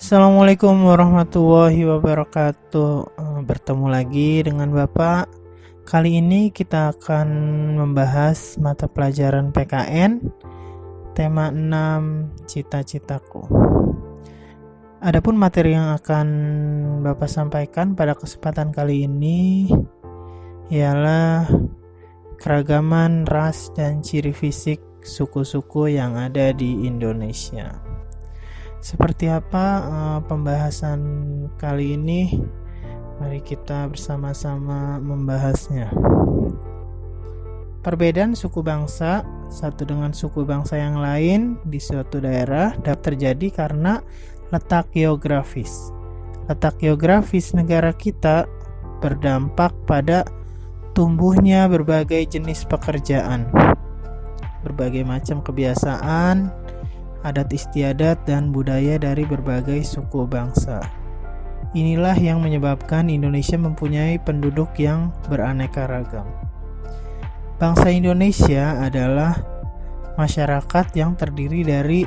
Assalamualaikum warahmatullahi wabarakatuh. Bertemu lagi dengan Bapak. Kali ini kita akan membahas mata pelajaran PKN tema 6 cita-citaku. Adapun materi yang akan Bapak sampaikan pada kesempatan kali ini ialah keragaman ras dan ciri fisik suku-suku yang ada di Indonesia. Seperti apa pembahasan kali ini? Mari kita bersama-sama membahasnya. Perbedaan suku bangsa satu dengan suku bangsa yang lain di suatu daerah dapat terjadi karena letak geografis. Letak geografis negara kita berdampak pada tumbuhnya berbagai jenis pekerjaan, berbagai macam kebiasaan, adat istiadat dan budaya dari berbagai suku bangsa. Inilah yang menyebabkan Indonesia mempunyai penduduk yang beraneka ragam. Bangsa Indonesia adalah masyarakat yang terdiri dari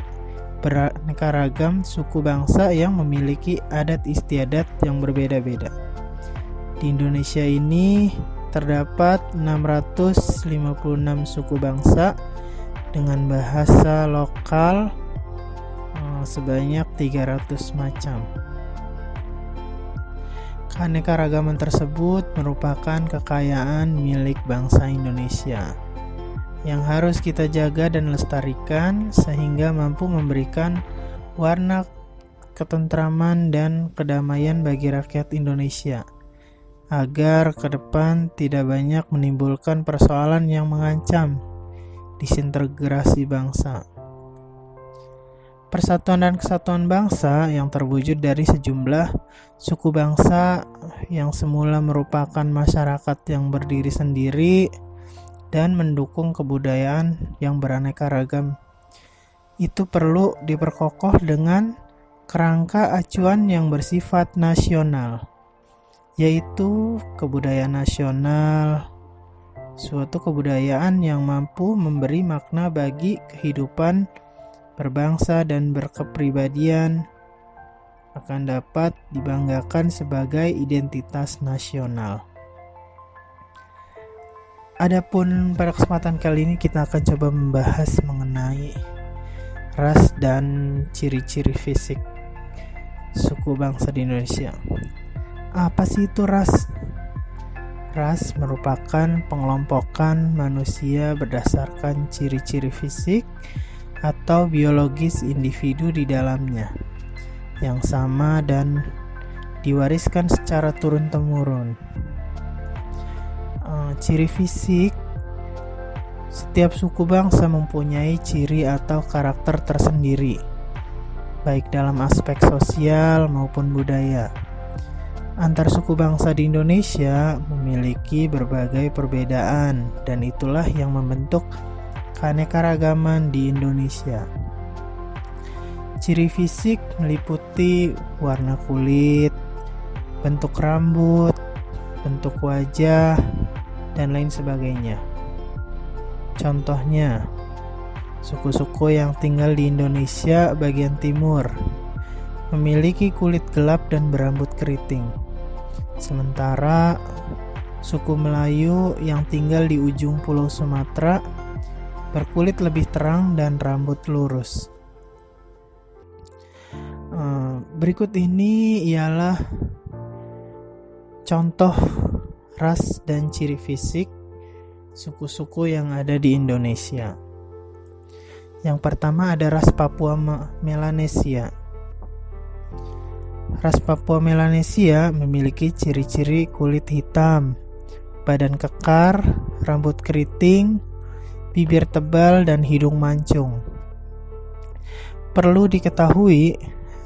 beraneka ragam suku bangsa yang memiliki adat istiadat yang berbeda-beda. Di Indonesia ini terdapat 656 suku bangsa dengan bahasa lokal sebanyak 300 macam. Keanekaragaman tersebut merupakan kekayaan milik bangsa Indonesia yang harus kita jaga dan lestarikan sehingga mampu memberikan warna ketentraman dan kedamaian bagi rakyat Indonesia agar ke depan tidak banyak menimbulkan persoalan yang mengancam disintegrasi bangsa. Persatuan dan kesatuan bangsa yang terwujud dari sejumlah suku bangsa yang semula merupakan masyarakat yang berdiri sendiri dan mendukung kebudayaan yang beraneka ragam itu perlu diperkokoh dengan kerangka acuan yang bersifat nasional, yaitu kebudayaan nasional, suatu kebudayaan yang mampu memberi makna bagi kehidupan berbangsa dan berkepribadian akan dapat dibanggakan sebagai identitas nasional. Adapun pada kesempatan kali ini kita akan coba membahas mengenai ras dan ciri-ciri fisik suku bangsa di Indonesia. Apa sih itu ras? Ras merupakan pengelompokan manusia berdasarkan ciri-ciri fisik atau biologis individu di dalamnya yang sama dan diwariskan secara turun-temurun. Ciri fisik setiap suku bangsa mempunyai ciri atau karakter tersendiri, baik dalam aspek sosial maupun budaya. Antar suku bangsa di Indonesia memiliki berbagai perbedaan dan itulah yang membentuk keanekaragaman di Indonesia. Ciri fisik meliputi warna kulit, bentuk rambut, bentuk wajah, dan lain sebagainya. Contohnya, suku-suku yang tinggal di Indonesia bagian timur memiliki kulit gelap dan berambut keriting. Sementara suku Melayu yang tinggal di ujung Pulau Sumatera berkulit lebih terang dan rambut lurus. Berikut ini ialah contoh ras dan ciri fisik suku-suku yang ada di Indonesia. Yang pertama ada ras Papua Melanesia. Ras Papua Melanesia memiliki ciri-ciri kulit hitam, badan kekar, rambut keriting, bibir tebal, dan hidung mancung. Perlu diketahui,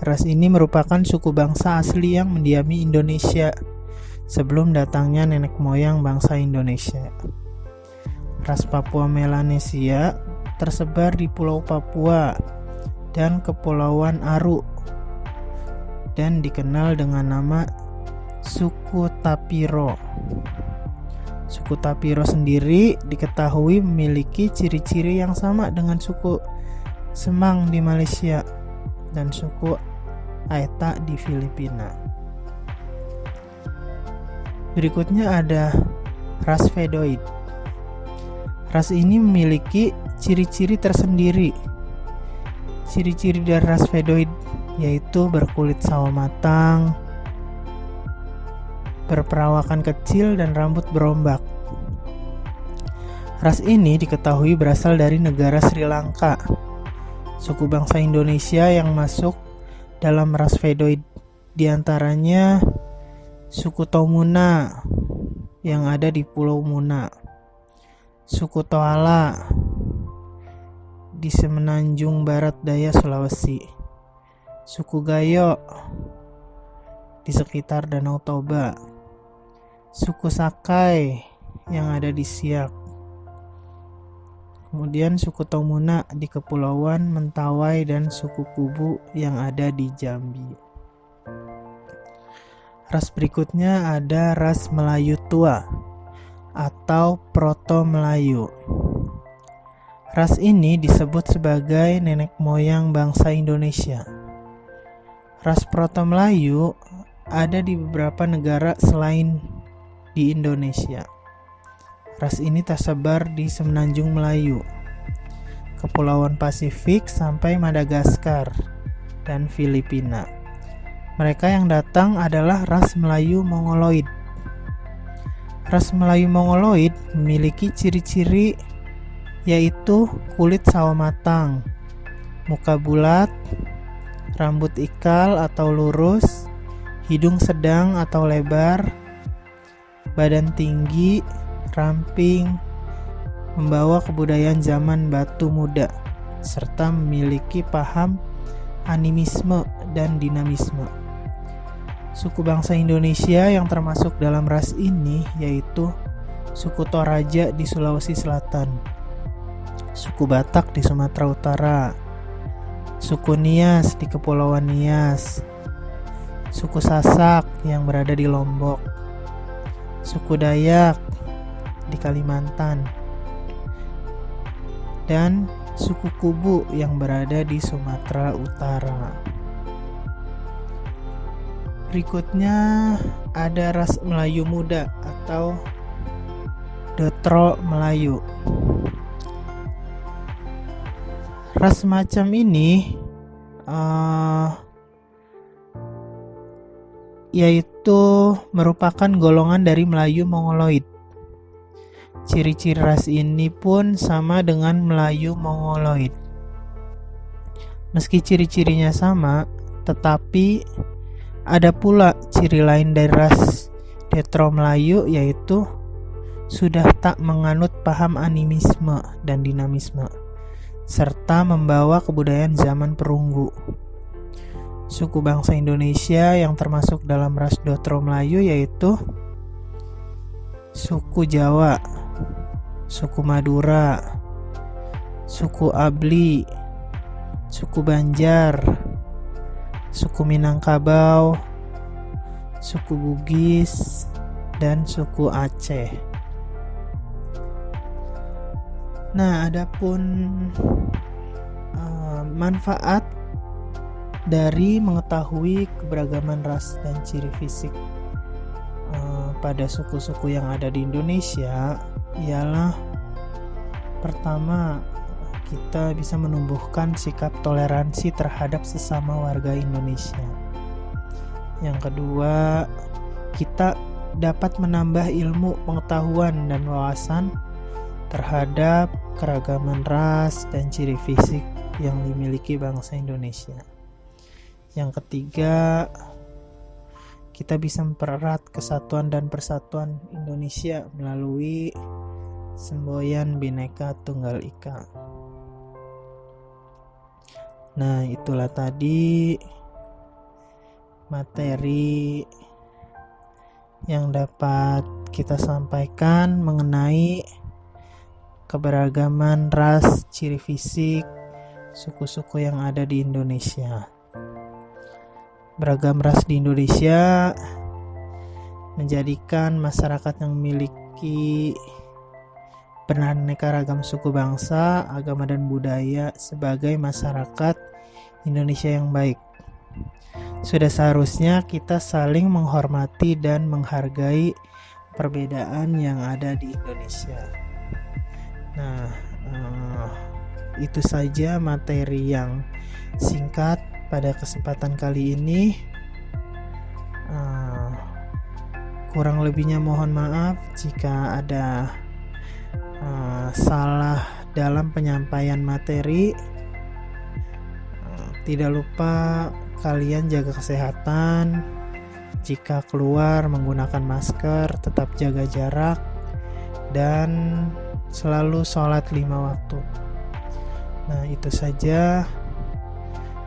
ras ini merupakan suku bangsa asli yang mendiami Indonesia sebelum datangnya nenek moyang bangsa Indonesia. Ras Papua Melanesia tersebar di Pulau Papua dan Kepulauan Aru dan dikenal dengan nama suku Tapiro. Suku Tapiro sendiri diketahui memiliki ciri-ciri yang sama dengan suku Semang di Malaysia dan suku Aeta di Filipina. Berikutnya ada ras Fedoid. Ras ini memiliki ciri-ciri tersendiri. Ciri-ciri dari ras Fedoid yaitu berkulit sawo matang, berperawakan kecil, dan rambut berombak. Ras ini diketahui berasal dari negara Sri Lanka. Suku bangsa Indonesia yang masuk dalam ras Fedoid diantaranya suku Tomuna yang ada di Pulau Muna, suku Toala di Semenanjung Barat Daya Sulawesi, suku Gayo di sekitar Danau Toba, suku Sakai yang ada di Siak, kemudian suku Tomuna di Kepulauan Mentawai, dan suku Kubu yang ada di Jambi. Ras berikutnya ada ras Melayu Tua atau Proto Melayu. Ras ini disebut sebagai nenek moyang bangsa Indonesia. Ras Proto Melayu ada di beberapa negara selain di Indonesia. Ras ini tersebar di Semenanjung Melayu, Kepulauan Pasifik sampai Madagaskar dan Filipina. Mereka yang datang adalah ras Melayu Mongoloid. Ras Melayu Mongoloid memiliki ciri-ciri yaitu kulit sawo matang, muka bulat, rambut ikal atau lurus, hidung sedang atau lebar, badan tinggi, ramping, membawa kebudayaan zaman batu muda, serta memiliki paham animisme dan dinamisme. Suku bangsa Indonesia yang termasuk dalam ras ini yaitu suku Toraja di Sulawesi Selatan, suku Batak di Sumatera Utara, suku Nias di Kepulauan Nias, suku Sasak yang berada di Lombok, suku Dayak di Kalimantan, dan suku Kubu yang berada di Sumatera Utara. Berikutnya ada ras Melayu Muda atau Dotro Melayu. Ras semacam ini yaitu merupakan golongan dari Melayu Mongoloid. Ciri-ciri ras ini pun sama dengan Melayu Mongoloid. Meski ciri-cirinya sama, tetapi ada pula ciri lain dari ras Dotro Melayu, yaitu sudah tak menganut paham animisme dan dinamisme, serta membawa kebudayaan zaman perunggu. Suku bangsa Indonesia yang termasuk dalam ras Dotro Melayu yaitu suku Jawa, suku Madura, suku Abli, suku Banjar, suku Minangkabau, suku Bugis, dan suku Aceh. Nah, adapun manfaat dari mengetahui keberagaman ras dan ciri fisik pada suku-suku yang ada di Indonesia ialah pertama, kita bisa menumbuhkan sikap toleransi terhadap sesama warga Indonesia. Yang kedua, kita dapat menambah ilmu, pengetahuan, dan wawasan terhadap keragaman ras dan ciri fisik yang dimiliki bangsa Indonesia. Yang ketiga, kita bisa mempererat kesatuan dan persatuan Indonesia melalui semboyan Bhinneka Tunggal Ika. Nah, itulah tadi materi yang dapat kita sampaikan mengenai keberagaman ras, ciri fisik, suku-suku yang ada di Indonesia. Beragam ras di Indonesia menjadikan masyarakat yang memiliki beraneka ragam suku bangsa, agama, dan budaya sebagai masyarakat Indonesia yang baik. Sudah seharusnya kita saling menghormati dan menghargai perbedaan yang ada di Indonesia. Nah, itu saja materi yang singkat pada kesempatan kali ini. Kurang lebihnya mohon maaf jika ada salah dalam penyampaian materi. Tidak lupa kalian jaga kesehatan. Jika keluar menggunakan masker, tetap jaga jarak, dan selalu sholat 5 waktu. Nah, itu saja.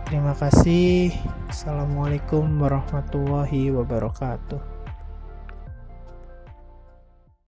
Terima kasih. Assalamualaikum warahmatullahi wabarakatuh.